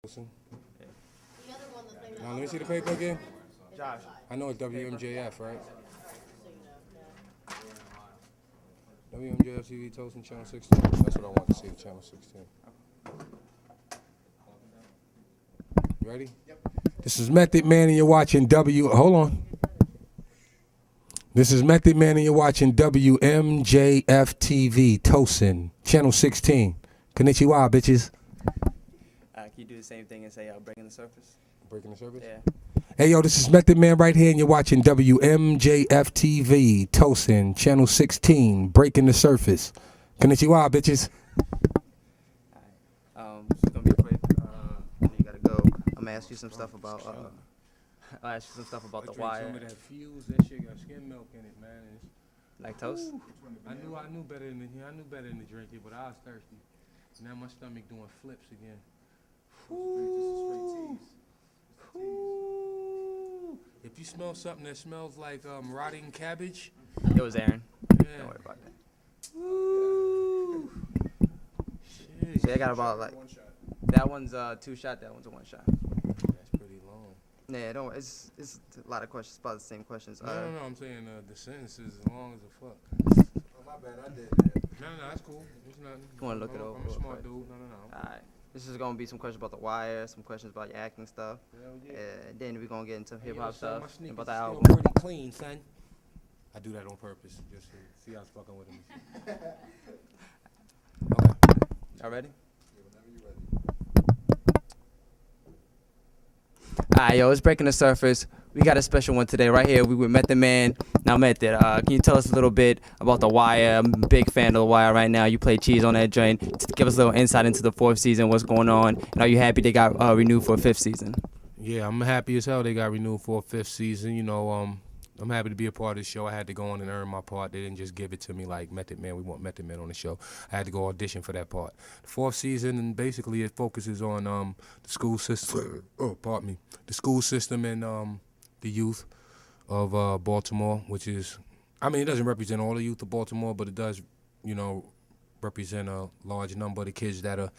Now, let me see the paper again. Josh. I know it's WMJF, right? WMJF TV Toasting Channel 16. That's what I want to see, Channel 16. You ready? Yep. This is Method Man and you're watching Hold on. This is Method Man and you're watching WMJF TV Toasting Channel 16. Konnichiwa, bitches. Can you do the same thing and say breaking the surface? Breaking the surface? Yeah. Hey, yo, this is Method Man right here, and you're watching WMJF TV, Tosin, Channel 16, Breaking the Surface. Konnichiwa, bitches. It's gonna be quick. You gotta go. I'm gonna ask you some stuff about. I'll ask you some stuff about the wire. Some of that fuse, that shit got skim milk in it, man. Lactose. I knew better than to drink it, but I was thirsty. Now my stomach doing flips again. Ooh. If you smell something that smells like rotting cabbage, It was Aaron. yeah. Don't worry about that. Ooh. Shit. So I got about like that one's 2 shot. That one's a 1 shot. That's pretty long. Yeah, don't. It's a lot of questions. About the same questions. No, I'm saying the sentence is as long as a fuck. Oh, my bad, I did that. No, that's cool. It's nothing. You wanna look it over? I'm a smart dude. No. All right. This is gonna be some questions about the wire, some questions about your acting stuff. Hell yeah. Then we're gonna get into hip hop Yo, son, my stuff and sneakers about the still album. pretty clean, son. I do that on purpose, just to see how I was fucking with him. Okay. Y'all ready? Alright, yo, it's Breaking the Surface. We got a special one today right here. We with Method Man. Now, Method, can you tell us a little bit about The Wire? I'm a big fan of The Wire right now. You play Cheese on that joint. Just give us a little insight into the 4th season, what's going on, and are you happy they got renewed for a 5th season? Yeah, I'm happy as hell they got renewed for a 5th season. You know, I'm happy to be a part of the show. I had to go on and earn my part. They didn't just give it to me like Method Man. We want Method Man on the show. I had to go audition for that part. The 4th season, and basically it focuses on the school system. Oh, pardon me. The school system and the youth of Baltimore, which is, I mean, it doesn't represent all the youth of Baltimore, but it does, you know, represent a large number of the kids that are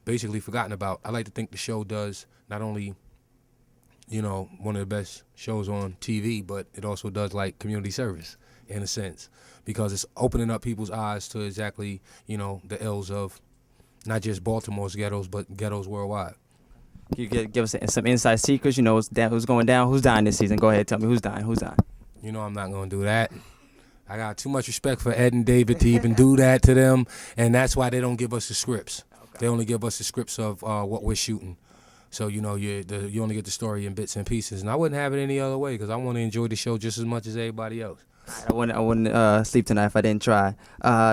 basically forgotten about. I like to think the show does not only, you know, one of the best shows on TV, but it also does like community service in a sense, because it's opening up people's eyes to exactly, you know, the ills of not just Baltimore's ghettos, but ghettos worldwide. Can you give us some inside secrets? You know, who's going down? Who's dying this season? Go ahead, tell me who's dying. Who's dying? You know I'm not going to do that. I got too much respect for Ed and David to even do that to them, and that's why they don't give us the scripts. Okay. They only give us the scripts of what we're shooting. So, you know, you only get the story in bits and pieces. And I wouldn't have it any other way because I want to enjoy the show just as much as everybody else. I wouldn't sleep tonight if I didn't try.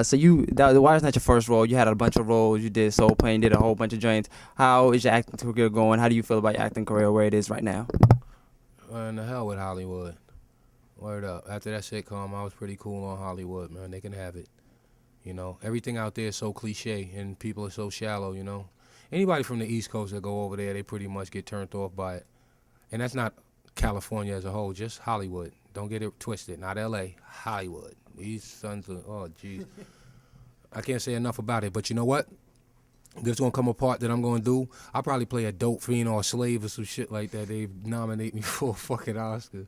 So The Wire's not your first role. You had a bunch of roles. You did Soul Plane, did a whole bunch of joints. How is your acting career going? How do you feel about your acting career where it is right now? In the hell with Hollywood. Word up. After that sitcom, I was pretty cool on Hollywood, man. They can have it. You know, everything out there is so cliche and people are so shallow, you know. Anybody from the East Coast that go over there, they pretty much get turned off by it. And that's not California as a whole, just Hollywood. Don't get it twisted. Not L.A., Hollywood. These sons of, oh, jeez. I can't say enough about it, but you know what? There's going to come a part that I'm going to do. I'll probably play a dope fiend or a slave or some shit like that. They nominate me for a fucking Oscar.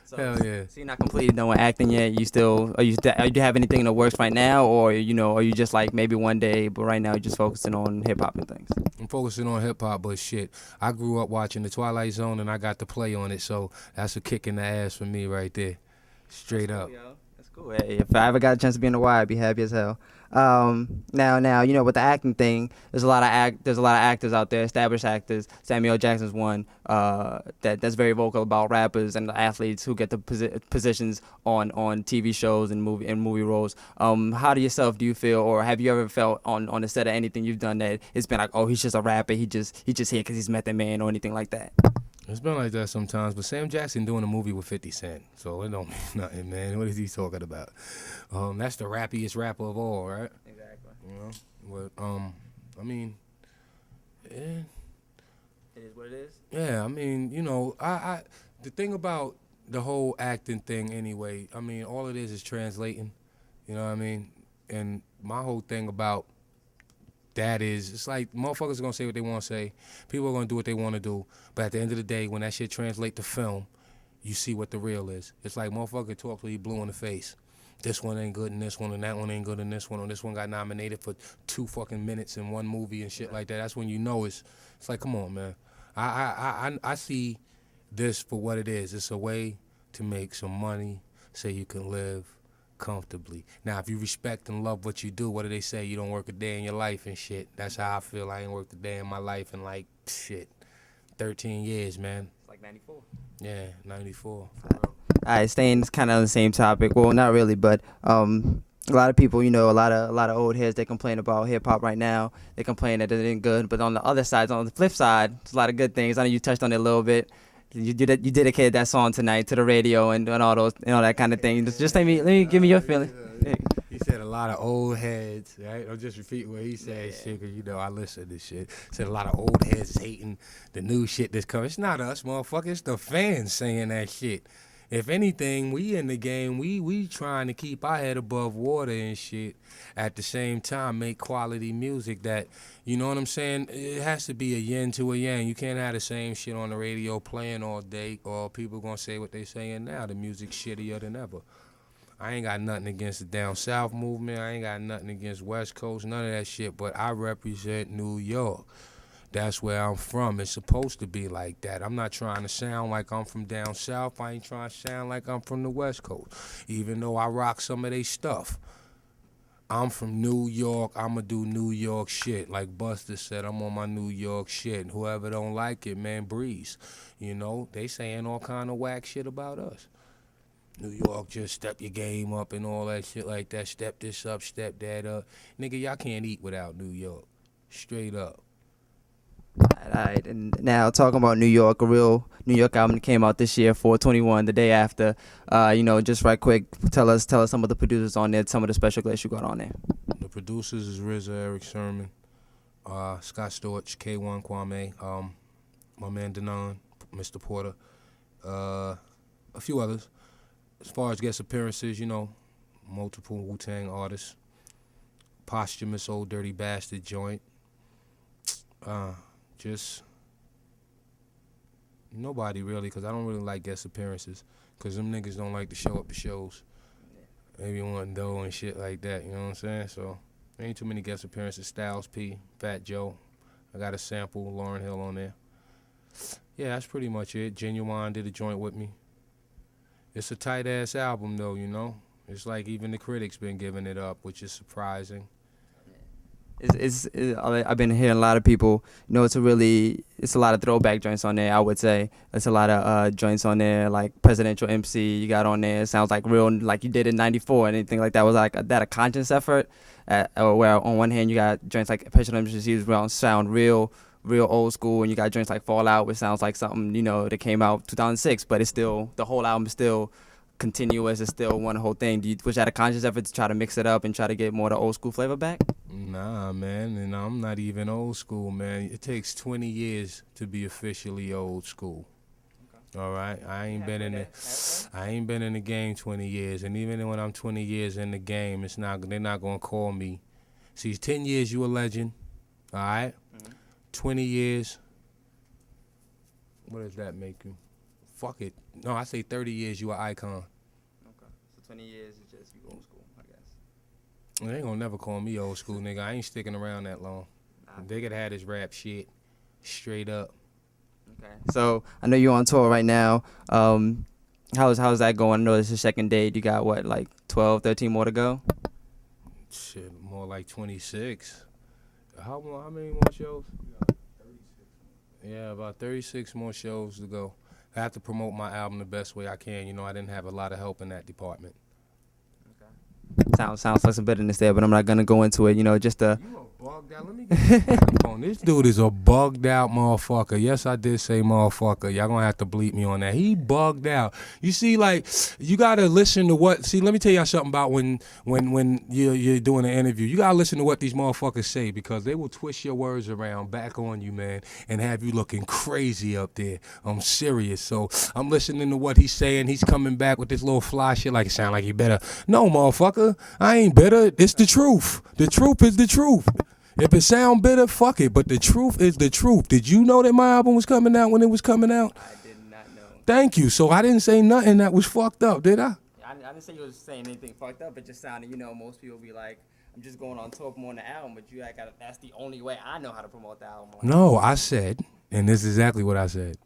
So, hell yeah. So you're not completely done with acting yet? Are you have anything in the works right now? Or, you know, are you just like maybe one day, but right now you're just focusing on hip-hop and things? I'm focusing on hip-hop, but shit, I grew up watching The Twilight Zone and I got to play on it, so that's a kick in the ass for me right there. Straight up. Yo. That's cool. Hey, if I ever got a chance to be in The Wire, I'd be happy as hell. Now, you know, with the acting thing, there's a lot of actors out there, established actors. Samuel Jackson's one that's very vocal about rappers and the athletes who get the positions on TV shows and movie roles. How do you feel, or have you ever felt on the set of anything you've done that it's been like, oh, he's just a rapper, he just here because he's Method Man or anything like that? It's been like that sometimes, but Sam Jackson doing a movie with 50 Cent, so it don't mean nothing, man. What is he talking about? That's the rappiest rapper of all, right? Exactly. You know, but I mean, yeah. It is what it is. Yeah, I mean, you know, I the thing about the whole acting thing anyway, I mean, all it is translating, you know what I mean? And my whole thing about That is, it's like motherfuckers are gonna say what they want to say. People are gonna do what they want to do. But at the end of the day, when that shit translate to film, you see what the real is. It's like motherfucker talk till you blue in the face. This one ain't good and this one and that one ain't good and this one, or this one got nominated for 2 fucking minutes in one movie and shit like that. That's when you know it's like, come on, man. I see this for what it is. It's a way to make some money so you can live comfortably. Now, if you respect and love what you do, what do they say? You don't work a day in your life and shit. That's how I feel. I ain't worked a day in my life in like, shit, 13 years, man. It's like 94. Yeah, 94. All right, staying kind of on the same topic. Well, not really, but a lot of people, you know, a lot of old heads, they complain about hip hop right now. They complain that it ain't good, but on the other side, on the flip side, there's a lot of good things. I know you touched on it a little bit. You dedicated that song tonight to the radio and all those and all that kind of thing. Just let me give me your feeling. He said a lot of old heads, right? I'm just repeating what he said, shit, because, you know, I listen to this shit. Said a lot of old heads hating the new shit that's coming. It's not us, motherfucker. It's the fans saying that shit. If anything, we in the game, we trying to keep our head above water and shit. At the same time, make quality music that, you know what I'm saying? It has to be a yin to a yang. You can't have the same shit on the radio playing all day, or people gonna say what they saying now. The music's shittier than ever. I ain't got nothing against the down south movement. I ain't got nothing against West Coast, none of that shit. But I represent New York. That's where I'm from. It's supposed to be like that. I'm not trying to sound like I'm from down south. I ain't trying to sound like I'm from the West Coast, even though I rock some of their stuff. I'm from New York. I'ma do New York shit. Like Buster said, I'm on my New York shit. Whoever don't like it, man, breeze. You know, they saying all kind of whack shit about us. New York, just step your game up and all that shit like that. Step this up, step that up. Nigga, y'all can't eat without New York. Straight up. All right, and now talking about New York, a real New York album that came out this year, 421, the day after. You know, just right quick, tell us some of the producers on there, some of the special guests you got on there. The producers is RZA, Eric Sermon, Scott Storch, K1 Kwame, my man Denon, Mr. Porter, a few others. As far as guest appearances, you know, multiple Wu-Tang artists, posthumous Old Dirty Bastard joint. Just nobody really, because I don't really like guest appearances, because them niggas don't like to show up to shows. Maybe want dough and shit like that, you know what I'm saying? So ain't too many guest appearances. Styles P, Fat Joe. I got a sample, Lauryn Hill on there. Yeah, that's pretty much it. Genuine did a joint with me. It's a tight-ass album, though, you know? It's like even the critics been giving it up, which is surprising. I've been hearing a lot of people, you know, it's a lot of throwback joints on there, I would say. It's a lot of joints on there, like Presidential MC you got on there. It sounds like real, like you did in 94, anything like that. Was like that a conscious effort? Where on one hand you got joints like Presidential MC sound real old school, and you got joints like Fallout, which sounds like something, you know, that came out 2006, but it's still, the whole album is still continuous. It's still one whole thing. Was that a conscious effort to try to mix it up and try to get more of the old school flavor back? Nah, man, and I'm not even old school, man. It takes 20 years to be officially old school. Okay. All right, I ain't been in the game 20 years, and even when I'm 20 years in the game, they're not gonna call me. See, 10 years you a legend, all right? 20 years, what does that make you? Fuck it. No, I say 30 years you an icon. Okay, so 20 years is just you old school, I guess. They ain't gonna never call me old school, nigga. I ain't sticking around that long. They could have this rap shit straight up. Okay. So I know you're on tour right now. How's that going? I know it's your second date. You got what, like 12, 13 more to go? Shit, more like 26. How many more shows? Yeah, about 36 more shows to go. I have to promote my album the best way I can. You know, I didn't have a lot of help in that department. Sounds like some bitterness there, but I'm not gonna go into it. You know, just You a bugged out. Let me get the phone. This dude is a bugged out motherfucker. Yes, I did say motherfucker. Y'all gonna have to bleep me on that. He bugged out. You see, like, you gotta listen to what. See, let me tell y'all something about when you're doing an interview. You gotta listen to what these motherfuckers say, because they will twist your words around back on you, man, and have you looking crazy up there. I'm serious. So I'm listening to what he's saying. He's coming back with this little fly shit like it sound like he better. No, motherfucker. I ain't bitter. It's the truth. The truth is the truth. If it sound bitter, fuck it. But the truth is the truth. Did you know that my album was coming out when it was coming out? I did not know. Thank you. So I didn't say nothing that was fucked up, did I? I didn't say you was saying anything fucked up. It just sounded, most people be like, I'm just going on tour promoting the album, but that's the only way I know how to promote the album. Like, No, I said, and this is exactly what I said.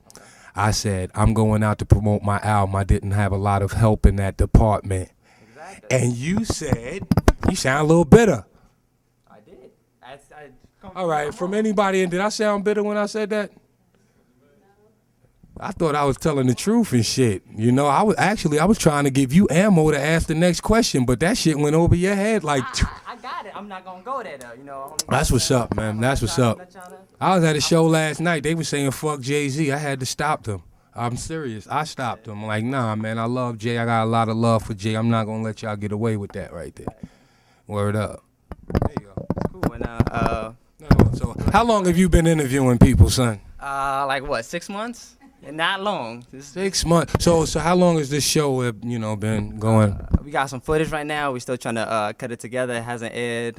I said, I'm going out to promote my album. I didn't have a lot of help in that department. exactly. And you said, you sound a little bitter. I did. All right, from anybody, and did I sound bitter when I said that? I thought I was telling the truth and shit. I was trying to give you ammo to ask the next question, but that shit went over your head like. I got it. I'm not gonna go there though. That's what's up, man. That's what's up. I was at a show last night. They were saying fuck Jay-Z. I had to stop them. I'm serious. I stopped them. Like, nah, man. I love Jay. I got a lot of love for Jay. I'm not gonna let y'all get away with that right there. Word up. There you go. Cool. And So, how long have you been interviewing people, son? like what? 6 months? Not long. 6 months. So how long has this show, been going? We got some footage right now. We're still trying to cut it together. It hasn't aired.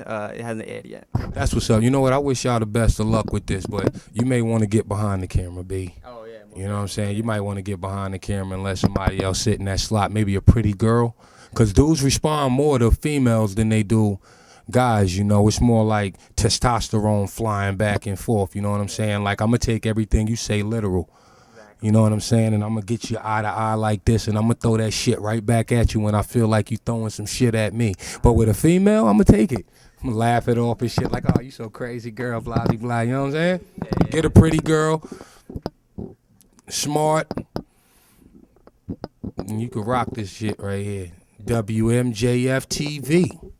Yet. That's what's up. You know what? I wish y'all the best of luck with this, but you may want to get behind the camera, B. Oh yeah. You know what I'm saying? You might want to get behind the camera and let somebody else sit in that slot, maybe a pretty girl. Because dudes respond more to females than they do guys. It's more like testosterone flying back and forth. You know what I'm saying? Like, I'm going to take everything you say literal. You know what I'm saying? And I'm going to get you eye to eye like this, and I'm going to throw that shit right back at you when I feel like you throwing some shit at me. But with a female, I'm going to take it. I'm going to laugh it off and shit like, oh, you so crazy, girl, blah, blah, blah. You know what I'm saying? Yeah. Get a pretty girl, smart, and you can rock this shit right here. WMJF TV.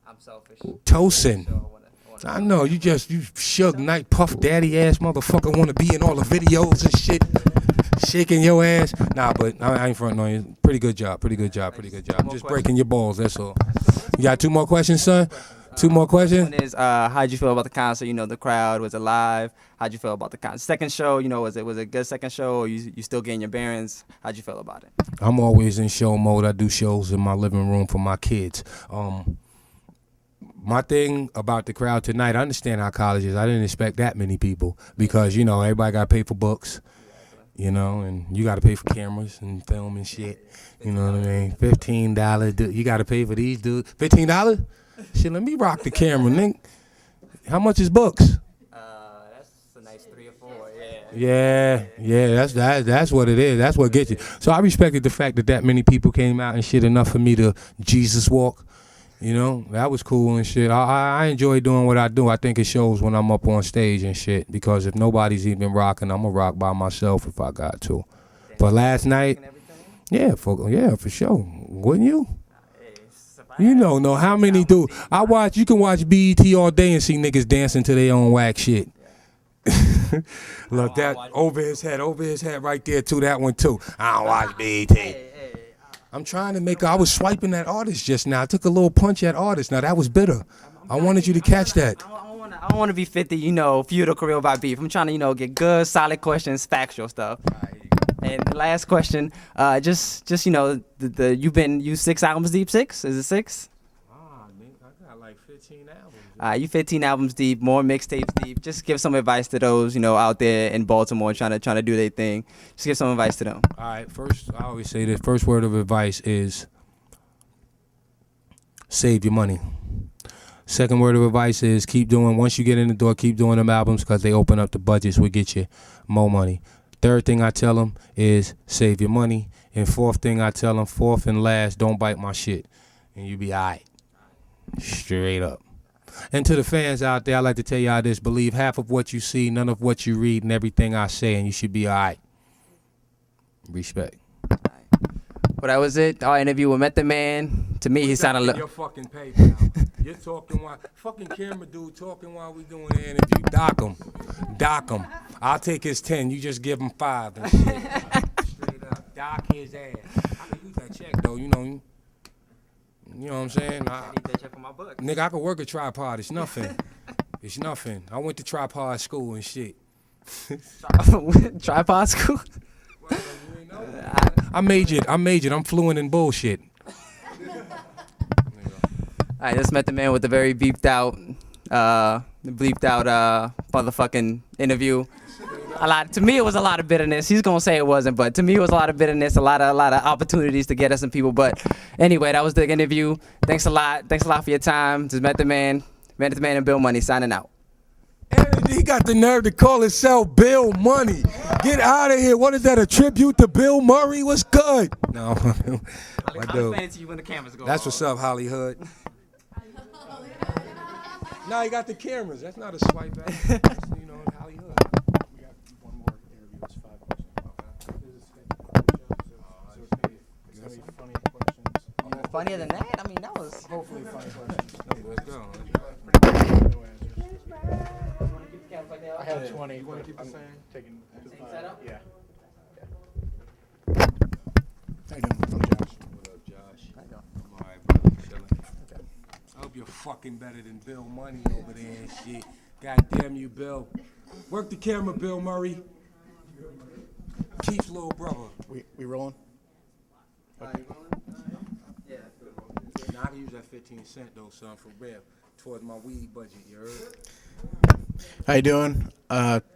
I'm selfish. Tosin. So I know, you Suge Knight, Puff Daddy ass motherfucker want to be in all the videos and shit, shaking your ass. Nah, but I ain't fronting on you. Pretty good job. I'm just breaking your balls, that's all. You got 2 more questions, son? 2 more questions? One is, how'd you feel about the concert? The crowd was alive. How'd you feel about the concert? Second show, was it a good second show, or you still getting your bearings? How'd you feel about it? I'm always in show mode. I do shows in my living room for my kids. My thing about the crowd tonight, I understand how college is. I didn't expect that many people because, everybody got to pay for books, and you got to pay for cameras and film and shit. You know what I mean? $15. You got to pay for these dudes. $15? Shit, let me rock the camera, nigga. How much is books? That's a nice 3 or 4, yeah. Yeah, that's what it is. That's what gets you. So I respected the fact that many people came out and shit enough for me to Jesus walk. That was cool and shit. I enjoy doing what I do. I think it shows when I'm up on stage and shit, because if nobody's even rocking, I'm going to rock by myself if I got to. But last night, yeah, for sure. Wouldn't you? Know how many do. You can watch BET all day and see niggas dancing to their own whack shit. Look, that over his head right there too, that one too. I don't watch BET. I'm trying to make. I was swiping that artist just now. I took a little punch at artist. Now that was bitter. I wanted you to catch that. I don't want to be 50. Feudal career by beef. I'm trying to get good, solid questions, factual stuff. And the last question, just you 6 albums deep? 6? Is it 6? I got like 15 albums. You 15 albums deep, more mixtapes deep. Just give some advice to those out there in Baltimore trying to do their thing. Just give some advice to them. All right, first, I always say this. First word of advice is save your money. Second word of advice is once you get in the door, keep doing them albums, because they open up the budgets, will get you more money. Third thing I tell them is save your money. And fourth thing I tell them, fourth and last, don't bite my shit. And you be all right. Straight up. And to the fans out there, I like to tell y'all this. Believe half of what you see, none of what you read, and everything I say, and you should be all right. Respect. Well, that was it. Our interview with Method Man. To me, he sounded a little... Your fucking paper. You're talking while... Fucking camera dude talking while we doing the interview. Dock him. I'll take his 10. You just give him 5 and shit. Straight up. Dock his ass. I can use that check, though. You know what I'm saying? I need that check for my book. Nigga, I could work a tripod. It's nothing. I went to tripod school and shit. Tripod school? Well, you ain't know. I majored. I'm fluent in bullshit. All right, this Method Man with a very beeped out bleeped out motherfucking interview. To me, it was a lot of bitterness. He's gonna say it wasn't, but to me, it was a lot of bitterness, a lot of opportunities to get at some people. But anyway, that was the interview. Thanks a lot for your time. This is Method Man, and Bill Money signing out. And he got the nerve to call himself Bill Money. Get out of here. What is that, a tribute to Bill Murray? What's good? No, my dude. It to you when the cameras go That's off. what's up, Hollywood. No, he got the cameras. That's not a swipe back. That's, you know, Hollywood. We got one more interview. It's 5 questions. It's gonna be funny questions. Funnier than that? I mean, that was. Hopefully funny questions. Let's go. No answers. I have 20. You want to keep the same? Taking. setup? Yeah. How you doing? I'm Josh. What up, Josh? I'm all right, brother. Chilling. I hope you're fucking better than Bill Money over there and shit. God damn you, Bill. Work the camera, Bill Murray. Keith's little brother. We rolling? Okay. Now I can use that 15 cent though, son, for real. Towards my weed budget, you heard? How you doing?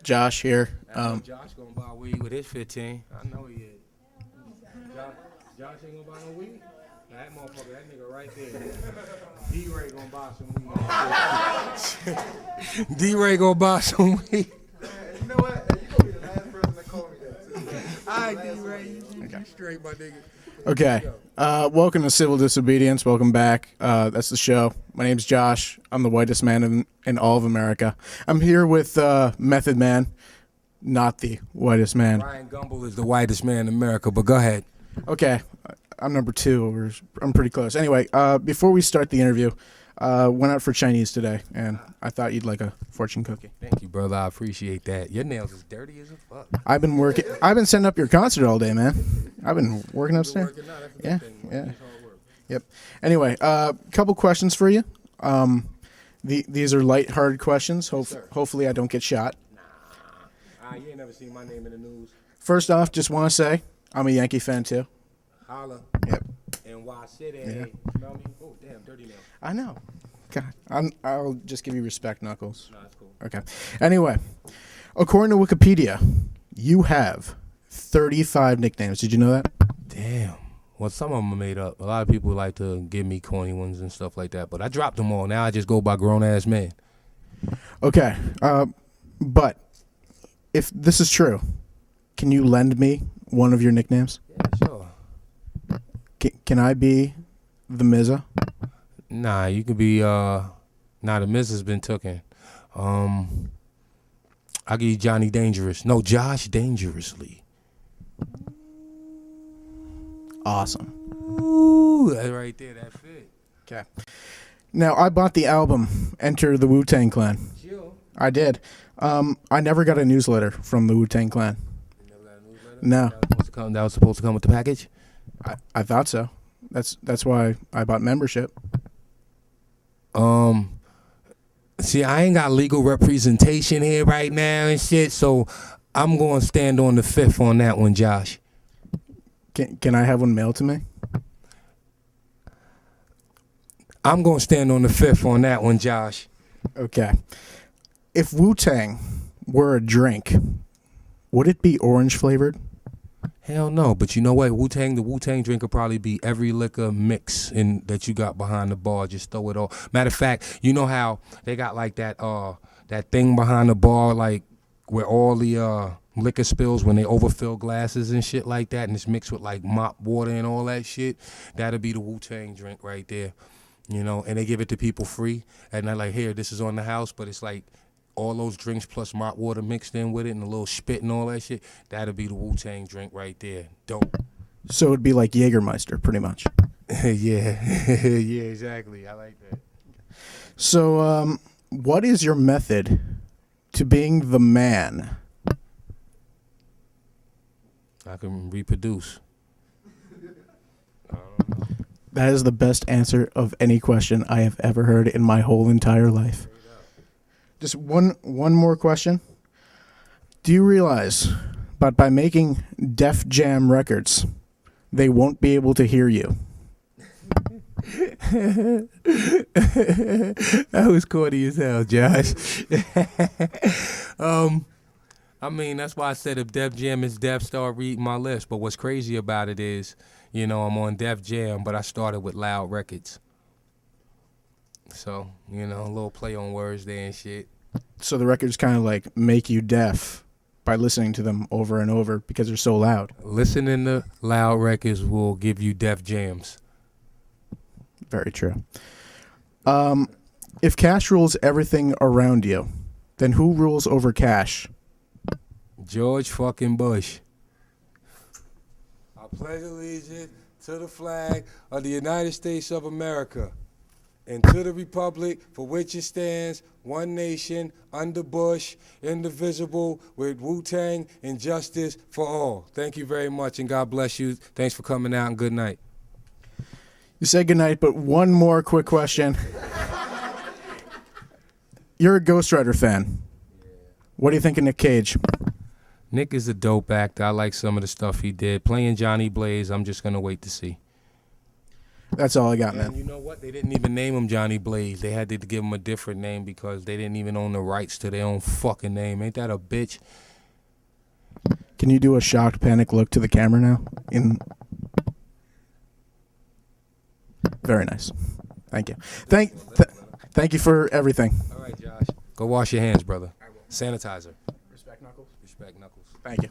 Josh here. I know Josh gonna buy weed with his 15. I know he is. Josh ain't gonna buy no weed? That motherfucker, that nigga right there. D-Ray gonna buy some weed. D-Ray gonna buy some weed. You know what? You gonna be the last person to call me that too. All right, D-Ray, you straight, my nigga. Okay. Welcome to Civil Disobedience. Welcome back. That's the show. My name's Josh. I'm the whitest man in all of America. I'm here with Method Man, not the whitest man. Ryan Gumble is the whitest man in America, but go ahead. Okay. I'm number 2. I'm pretty close. Anyway, before we start the interview, went out for Chinese today, and I thought you'd like a fortune cookie. Thank you, brother. I appreciate that. Your nails is dirty as a fuck. I've been setting up your concert all day, man. I've been working upstairs. Working out, that's a good Yeah, thing, man. yeah. It's hard work. Yep. Anyway, couple questions for you. These are light-hearted questions. Hopefully, I don't get shot. You ain't never seen my name in the news. First off, just want to say I'm a Yankee fan too. Holla. Yep. NY City. Yeah. Smell me? Oh, damn, dirty nails. I know. God, I'll just give you respect, Knuckles. No, that's cool. Okay. Anyway, according to Wikipedia, you have 35 nicknames. Did you know that? Damn. Well, some of them are made up. A lot of people like to give me corny ones and stuff like that, but I dropped them all. Now I just go by grown-ass man. Okay. But if this is true, can you lend me one of your nicknames? Yeah, sure. Can I be the Mizza? Nah, you could be, the miss has been tooken. I'll give you Johnny Dangerous. No, Josh Dangerously. Awesome. Ooh, that right there, that fit. Okay. Now, I bought the album Enter the Wu-Tang Clan. Chill. I did. I never got a newsletter from the Wu-Tang Clan. You never got a newsletter? No. That was supposed to come with the package? I thought so. That's why I bought membership. See, I ain't got legal representation here right now and shit, so I'm going to stand on the 5th on that one, Josh. Can I have one mailed to me? I'm going to stand on the 5th on that one, Josh. Okay. If Wu-Tang were a drink, would it be orange flavored? Hell no, but you know what? The Wu-Tang drink will probably be every liquor mix that you got behind the bar. Just throw it all. Matter of fact, you know how they got like that thing behind the bar, like where all the liquor spills when they overfill glasses and shit like that, and it's mixed with like mop water and all that shit. That'll be the Wu-Tang drink right there, you know. And they give it to people free, and they're like, here, this is on the house, but it's like all those drinks plus mop water mixed in with it and a little spit and all that shit. That'll be the Wu-Tang drink right there. Dope. So it'd be like Jägermeister, pretty much. Yeah, yeah, exactly. I like that. So, what is your method to being the man? I can reproduce. That is the best answer of any question I have ever heard in my whole entire life. Just one more question. Do you realize, but by making Def Jam records, they won't be able to hear you? That was corny as hell, Josh. I mean, that's why I said if Def Jam is Def, start reading my list. But what's crazy about it is, I'm on Def Jam, but I started with Loud Records. So, a little play on words there and shit. So the records kind of like make you deaf by listening to them over and over because they're so loud. Listening to Loud Records will give you Def Jams. Very true. If cash rules everything around you, then who rules over cash? George fucking Bush. I pledge allegiance to the flag of the United States of America and to the republic for which it stands, one nation, under Bush, indivisible, with Wu-Tang and justice for all. Thank you very much, and God bless you. Thanks for coming out, and good night. You said goodnight, but one more quick question. You're a Ghost Rider fan. What do you think of Nick Cage? Nick is a dope actor. I like some of the stuff he did. Playing Johnny Blaze, I'm just going to wait to see. That's all I got, And man. you know what? They didn't even name him Johnny Blaze. They had to give him a different name because they didn't even own the rights to their own fucking name. Ain't that a bitch? Can you do a shocked, panic look to the camera now? Very nice. Thank you. Thank you for everything. All right, Josh. Go wash your hands, brother. Sanitizer. Respect, Knuckles. Respect, Knuckles. Thank you.